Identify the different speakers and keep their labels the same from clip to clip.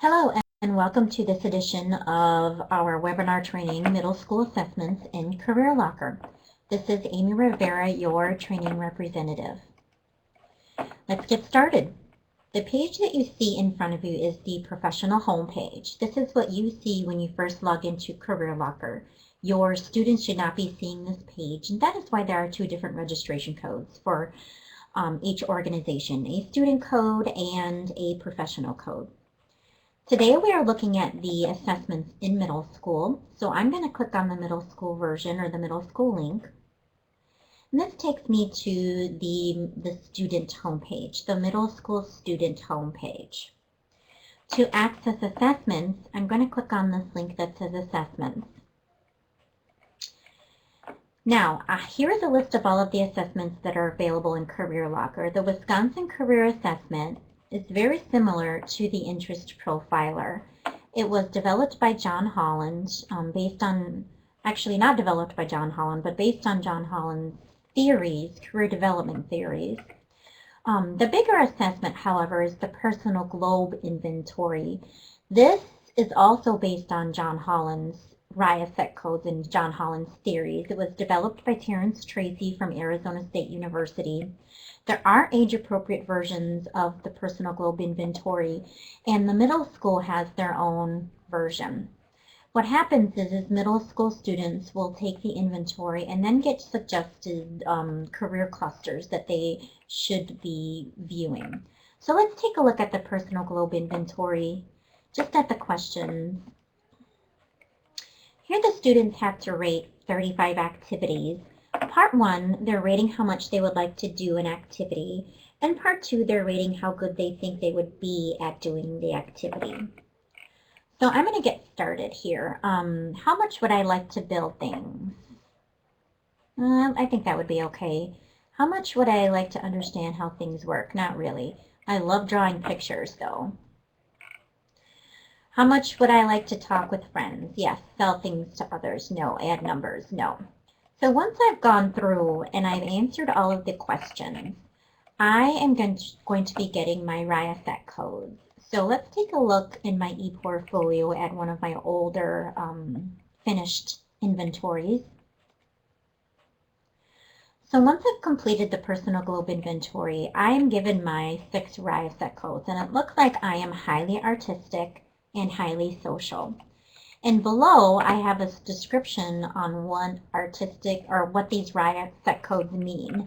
Speaker 1: Hello and welcome to this edition of our webinar training, Middle School Assessments in CareerLocker. This is Amy Rivera, your training representative. Let's get started. The page that you see in front of you is the professional homepage. This is what you see when you first log into CareerLocker. Your students should not be seeing this page, and that is why there are two different registration codes for each organization, a student code and a professional code. Today we are looking at the assessments in middle school. So I'm going to click on the middle school version or the middle school link. And this takes me to the student homepage, the middle school student homepage. To access assessments, I'm going to click on this link that says assessments. Now, here is a list of all of the assessments that are available in CareerLocker. The Wisconsin Career Assessment is very similar to the Interest Profiler. It was developed by John Holland, actually not developed by John Holland, but based on John Holland's theories, career development theories. The bigger assessment, however, is the Personal Globe Inventory. This is also based on John Holland's RIASEC codes and John Holland's theories. It was developed by Terrence Tracy from Arizona State University. There are age-appropriate versions of the Personal Globe Inventory, and the middle school has their own version. What happens is middle school students will take the inventory and then get suggested career clusters that they should be viewing. So let's take a look at the Personal Globe Inventory, just at the questions. Here the students have to rate 35 activities. Part 1, they're rating how much they would like to do an activity, and Part 2, they're rating how good they think they would be at doing the activity. So I'm going to get started here. How much would I like to build things? I think that would be okay. How much would I like to understand how things work? Not really. I love drawing pictures though. How much would I like to talk with friends? Yes. Sell things to others? No. Add numbers? No. So once I've gone through and I've answered all of the questions, I am going to be getting my RIASEC codes. So let's take a look in my e-portfolio at one of my older finished inventories. So once I've completed the Personal Globe Inventory, I am given my 6 RIASEC codes, and it looks like I am highly artistic and highly social. And below, I have a description on what these RIASEC codes mean.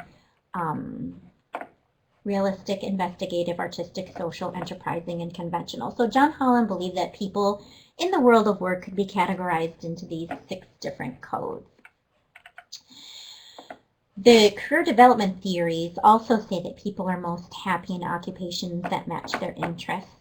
Speaker 1: Realistic, investigative, artistic, social, enterprising, and conventional. So John Holland believed that people in the world of work could be categorized into these 6 different codes. The career development theories also say that people are most happy in occupations that match their interests.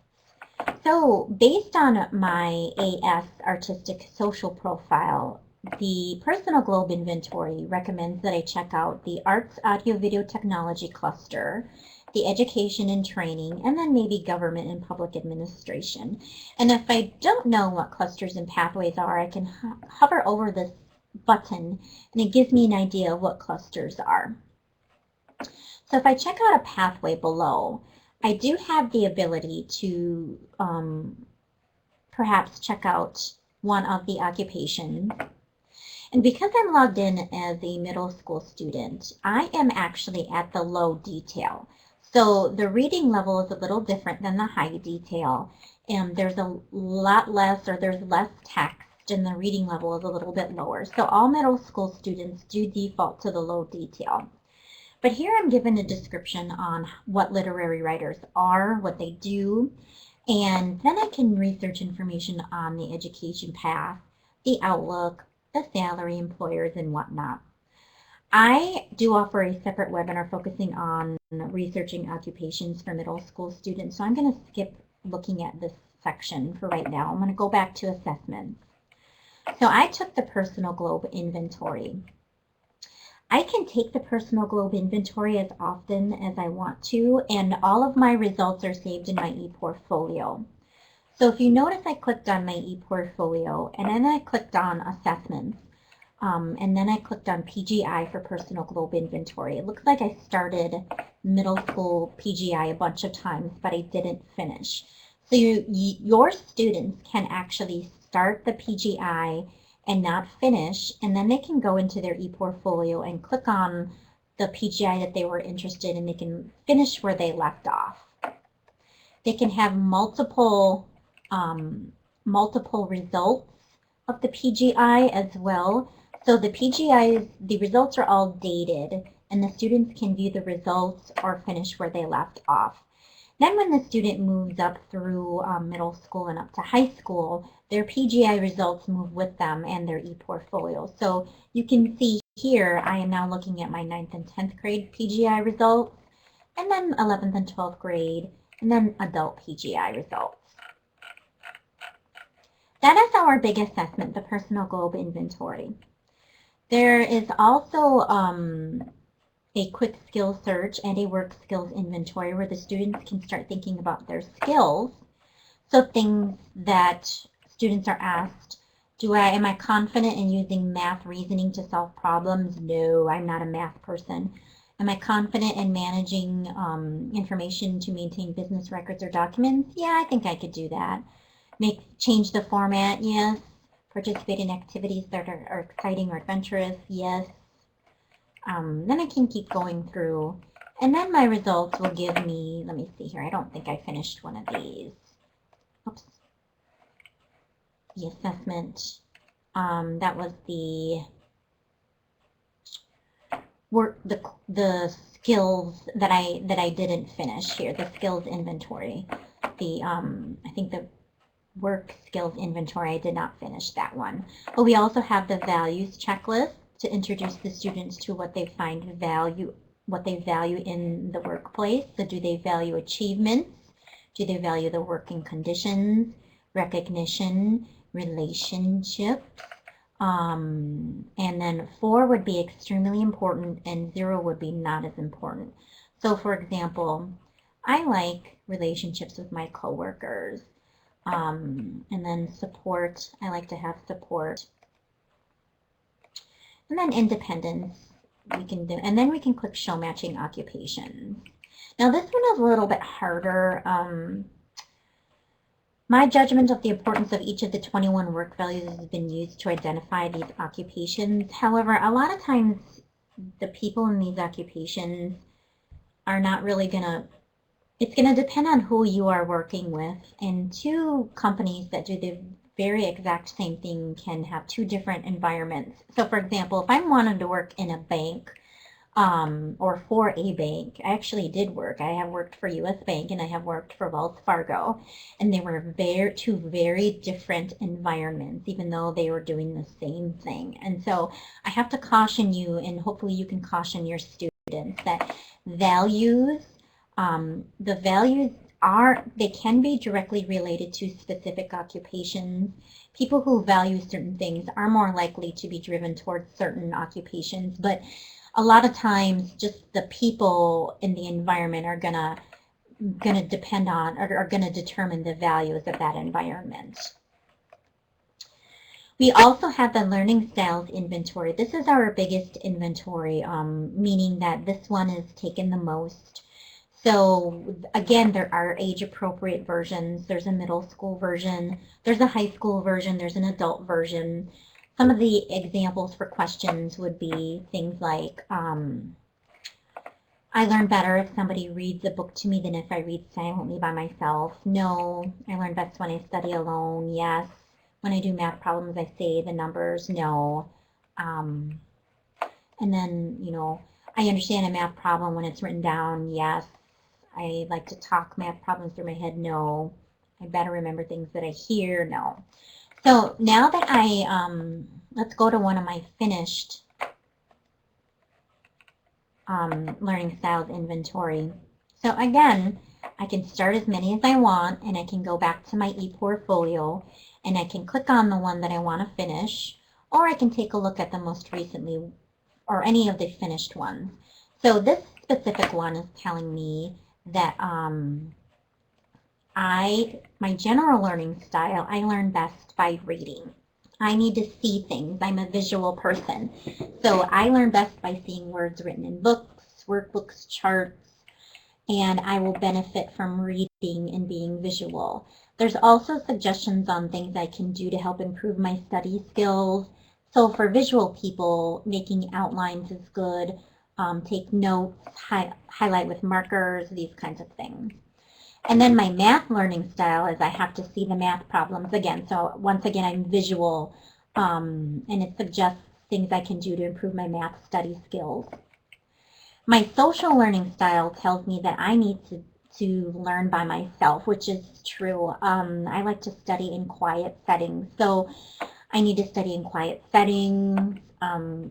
Speaker 1: So based on my AS artistic social profile, the Personal Globe Inventory recommends that I check out the Arts, Audio, Video Technology cluster, the Education and Training, and then maybe Government and Public Administration. And if I don't know what clusters and pathways are, I can hover over this button and it gives me an idea of what clusters are. So if I check out a pathway below, I do have the ability to perhaps check out one of the occupations. And because I'm logged in as a middle school student, I am actually at the low detail. So the reading level is a little different than the high detail, and there's a lot less, or there's less text, and the reading level is a little bit lower. So all middle school students do default to the low detail. But here I'm given a description on what literary writers are, what they do, and then I can research information on the education path, the outlook, the salary, employers, and whatnot. I do offer a separate webinar focusing on researching occupations for middle school students, so I'm going to skip looking at this section for right now. I'm going to go back to assessments. So I took the Personal Globe Inventory. I can take the Personal Globe Inventory as often as I want to, and all of my results are saved in my e-portfolio. So if you notice, I clicked on my e-portfolio, and then I clicked on Assessments, and then I clicked on PGI for Personal Globe Inventory. It looks like I started middle school PGI a bunch of times, but I didn't finish. So your students can actually start the PGI and not finish, and then they can go into their ePortfolio and click on the PGI that they were interested in, and they can finish where they left off. They can have multiple results of the PGI as well. So the PGIs, the results are all dated, and the students can view the results or finish where they left off. Then when the student moves up through middle school and up to high school, their PGI results move with them and their ePortfolio. So you can see here, I am now looking at my 9th and 10th grade PGI results, and then 11th and 12th grade, and then adult PGI results. That is our big assessment, the Personal Globe Inventory. There is also a quick skills search and a work skills inventory where the students can start thinking about their skills. So things that students are asked, am I confident in using math reasoning to solve problems? No, I'm not a math person. Am I confident in managing information to maintain business records or documents? Yeah, I think I could do that. Change the format? Yes. Participate in activities that are exciting or adventurous? Yes. Then I can keep going through, and then my results will give me, let me see here, I don't think I finished one of these. Oops. The assessment, that was the work, the skills that I didn't finish here, the skills inventory. I think the work skills inventory, I did not finish that one. But we also have the values checklist to introduce the students to what they value in the workplace. So do they value achievements? Do they value the working conditions, recognition, relationships? And then 4 would be extremely important and 0 would be not as important. So for example, I like relationships with my coworkers. And then support, I like to have support. And then independence, we can do, and then we can click show matching occupations. Now this one is a little bit harder. My judgment of the importance of each of the 21 work values has been used to identify these occupations. However, a lot of times the people in these occupations are not really it's going to depend on who you are working with, and 2 companies that do the very exact same thing can have 2 different environments. So for example, if I'm wanting to work in a bank, or for a bank, I actually did work. I have worked for US Bank and I have worked for Wells Fargo, and they were 2 very different environments, even though they were doing the same thing. And so I have to caution you, and hopefully you can caution your students, that values, the values they can be directly related to specific occupations. People who value certain things are more likely to be driven towards certain occupations, but a lot of times just the people in the environment are gonna depend on, or are gonna determine the values of that environment. We also have the learning styles inventory. This is our biggest inventory, meaning that this one is taken the most. So again, there are age-appropriate versions. There's a middle school version, there's a high school version, there's an adult version. Some of the examples for questions would be things like, I learn better if somebody reads a book to me than if I read silently by myself. No. I learn best when I study alone. Yes. When I do math problems, I say the numbers. No. And then, I understand a math problem when it's written down. Yes. I like to talk math problems through my head. No. I better remember things that I hear. No. So now that let's go to one of my finished learning styles inventory. So again, I can start as many as I want, and I can go back to my ePortfolio, and I can click on the one that I want to finish, or I can take a look at the most recently, or any of the finished ones. So this specific one is telling me that my general learning style, I learn best by reading. I need to see things. I'm a visual person. So I learn best by seeing words written in books, workbooks, charts, and I will benefit from reading and being visual. There's also suggestions on things I can do to help improve my study skills. So for visual people, making outlines is good. Take notes, highlight with markers, these kinds of things. And then my math learning style is I have to see the math problems again. So once again, I'm visual, and it suggests things I can do to improve my math study skills. My social learning style tells me that I need to learn by myself, which is true. I like to study in quiet settings. So I need to study in quiet settings,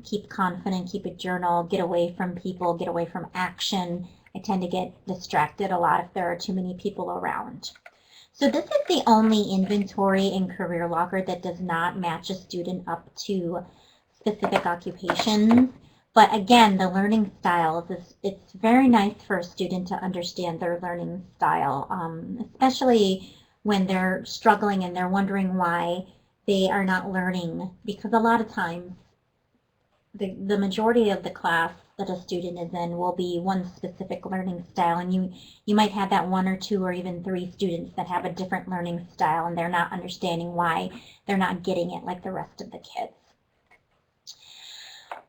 Speaker 1: keep confident, keep a journal, get away from people, get away from action. I tend to get distracted a lot if there are too many people around. So this is the only inventory in CareerLocker that does not match a student up to specific occupations. But again, the learning styles, it's very nice for a student to understand their learning style, especially when they're struggling and they're wondering why they are not learning, because a lot of times the majority of the class that a student is in will be one specific learning style, and you might have that one or two or even three students that have a different learning style and they're not understanding why they're not getting it like the rest of the kids.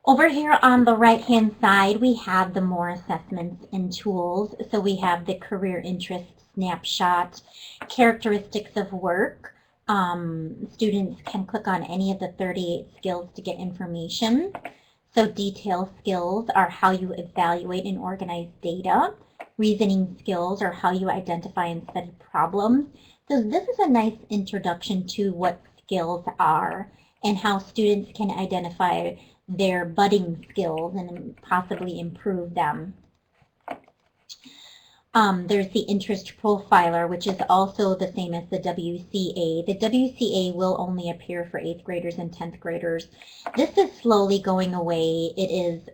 Speaker 1: Over here on the right-hand side, we have the more assessments and tools. So we have the career interest snapshot, characteristics of work. Students can click on any of the 38 skills to get information. So detail skills are how you evaluate and organize data. Reasoning skills are how you identify and study problems. So this is a nice introduction to what skills are and how students can identify their budding skills and possibly improve them. There's the interest profiler, which is also the same as the WCA. The WCA will only appear for 8th graders and 10th graders. This is slowly going away. It is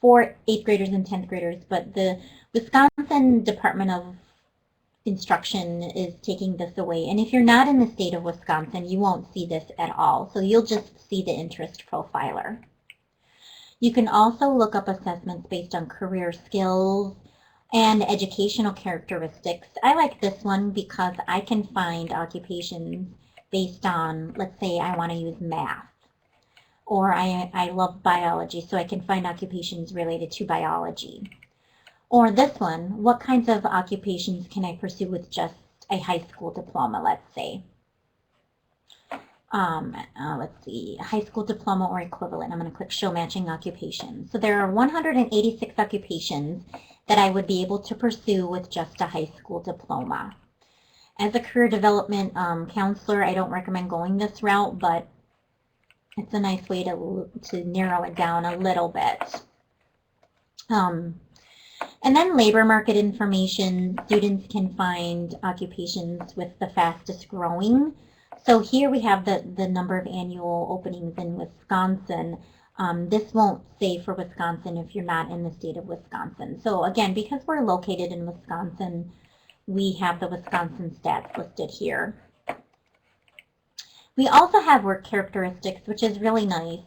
Speaker 1: for 8th graders and 10th graders, but the Wisconsin Department of Instruction is taking this away. And if you're not in the state of Wisconsin, you won't see this at all. So you'll just see the interest profiler. You can also look up assessments based on career skills and educational characteristics. I like this one because I can find occupations based on, let's say I want to use math, or I love biology, so I can find occupations related to biology. Or this one, what kinds of occupations can I pursue with just a high school diploma, let's say. Let's see, high school diploma or equivalent. I'm going to click show matching occupations. So there are 186 occupations that I would be able to pursue with just a high school diploma. As a career development counselor, I don't recommend going this route, but it's a nice way to narrow it down a little bit. And then labor market information, students can find occupations with the fastest growing. So here we have the number of annual openings in Wisconsin. This won't say for Wisconsin if you're not in the state of Wisconsin. So again, because we're located in Wisconsin, we have the Wisconsin stats listed here. We also have work characteristics, which is really nice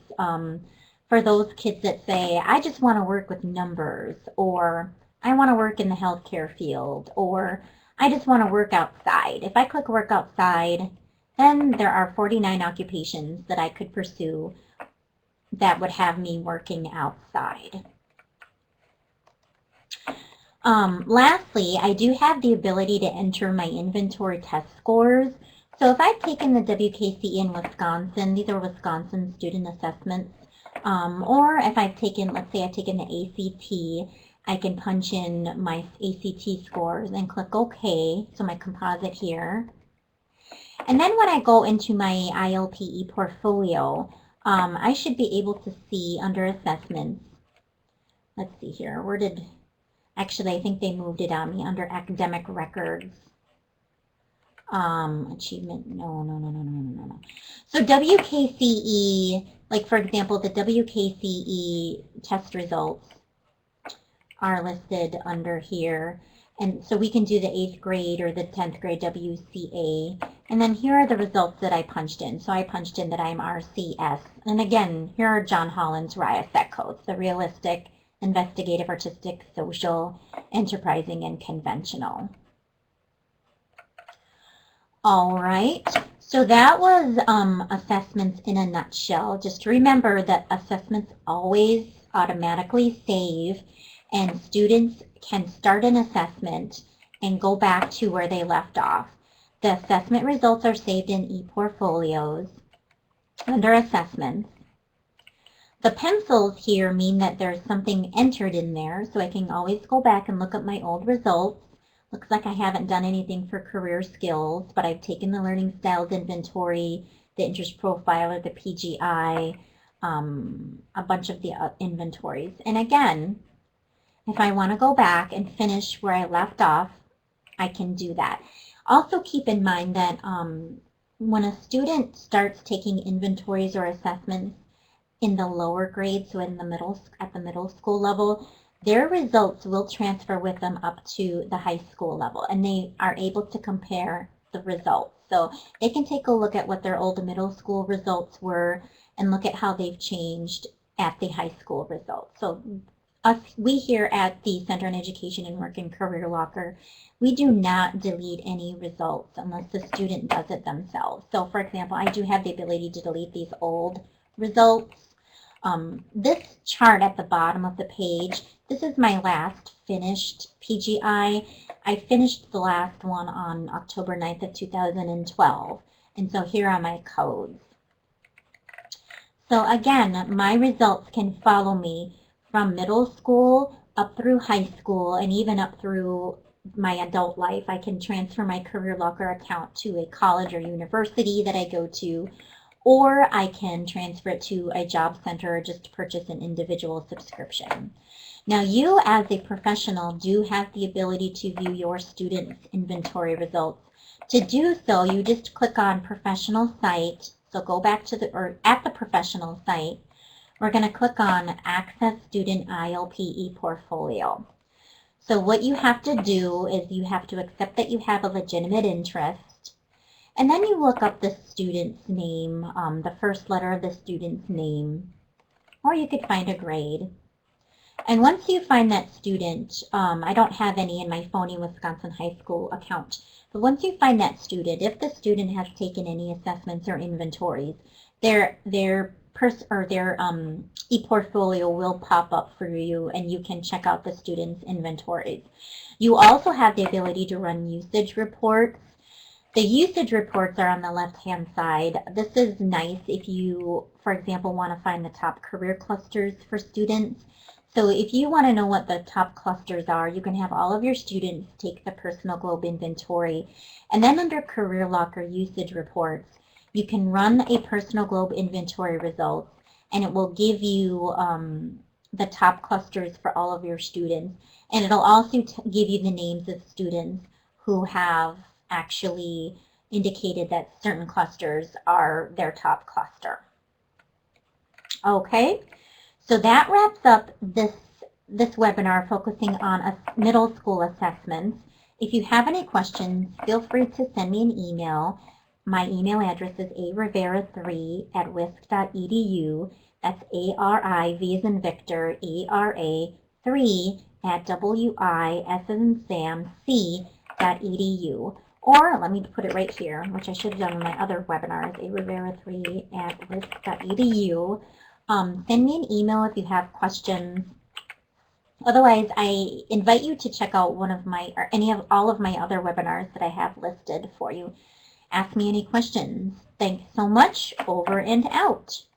Speaker 1: for those kids that say, I just want to work with numbers, or I want to work in the healthcare field, or I just want to work outside. If I click work outside, then there are 49 occupations that I could pursue that would have me working outside. Lastly, I do have the ability to enter my inventory test scores. So if I've taken the WKC in Wisconsin, these are Wisconsin student assessments, or if I've taken, let's say I've taken the ACT, I can punch in my ACT scores and click OK, so my composite here. And then when I go into my ILPE portfolio, I should be able to see under assessments, let's see here, where did, actually I think they moved it on me under academic records. Achievement, no. So WKCE, like for example, the WKCE test results are listed under here. And so we can do the 8th grade or the 10th grade WCA. And then here are the results that I punched in. So I punched in that I'm RCS. And again, here are John Holland's RIA set codes, the realistic, investigative, artistic, social, enterprising, and conventional. All right. So that was assessments in a nutshell. Just remember that assessments always automatically save, and students can start an assessment and go back to where they left off. The assessment results are saved in ePortfolios under assessments. The pencils here mean that there's something entered in there, so I can always go back and look at my old results. Looks like I haven't done anything for career skills, but I've taken the learning styles inventory, the interest profile, or the PGI, a bunch of the inventories. And again, if I want to go back and finish where I left off, I can do that. Also keep in mind that when a student starts taking inventories or assessments in the lower grades, so at the middle school level, their results will transfer with them up to the high school level, and they are able to compare the results. So they can take a look at what their old middle school results were and look at how they've changed at the high school results. So we here at the Center on Education and Work and Career Locker, we do not delete any results unless the student does it themselves. So for example, I do have the ability to delete these old results. This chart at the bottom of the page, this is my last finished PGI. I finished the last one on October 9th of 2012. And so here are my codes. So again, my results can follow me from middle school up through high school and even up through my adult life. I can transfer my CareerLocker account to a college or university that I go to, or I can transfer it to a job center or just purchase an individual subscription. Now you as a professional do have the ability to view your students' inventory results. To do so, you just click on Professional Site. So go back to at the professional site, we're going to click on Access Student ILP ePortfolio. So what you have to do is you have to accept that you have a legitimate interest, and then you look up the student's name, the first letter of the student's name, or you could find a grade. And once you find that student, I don't have any in my Phony Wisconsin High School account, but once you find that student, if the student has taken any assessments or inventories, their ePortfolio will pop up for you, and you can check out the student's inventories. You also have the ability to run usage reports. The usage reports are on the left-hand side. This is nice if you, for example, want to find the top career clusters for students. So if you want to know what the top clusters are, you can have all of your students take the Personal Globe inventory, and then under CareerLocker usage reports, you can run a Personal Globe inventory results, and it will give you the top clusters for all of your students, and it'll also give you the names of students who have actually indicated that certain clusters are their top cluster. Okay. So that wraps up this webinar focusing on middle school assessments. If you have any questions, feel free to send me an email. My email address is arivera3@wisc.edu. That's A-R-I-V as in Victor, E-R-A 3@WIS as in Sam, C.edu. Or let me put it right here, which I should have done in my other webinars, arivera3@wisc.edu. Send me an email if you have questions. Otherwise, I invite you to check out one of my, or all of my other webinars that I have listed for you. Ask me any questions. Thanks so much. Over and out.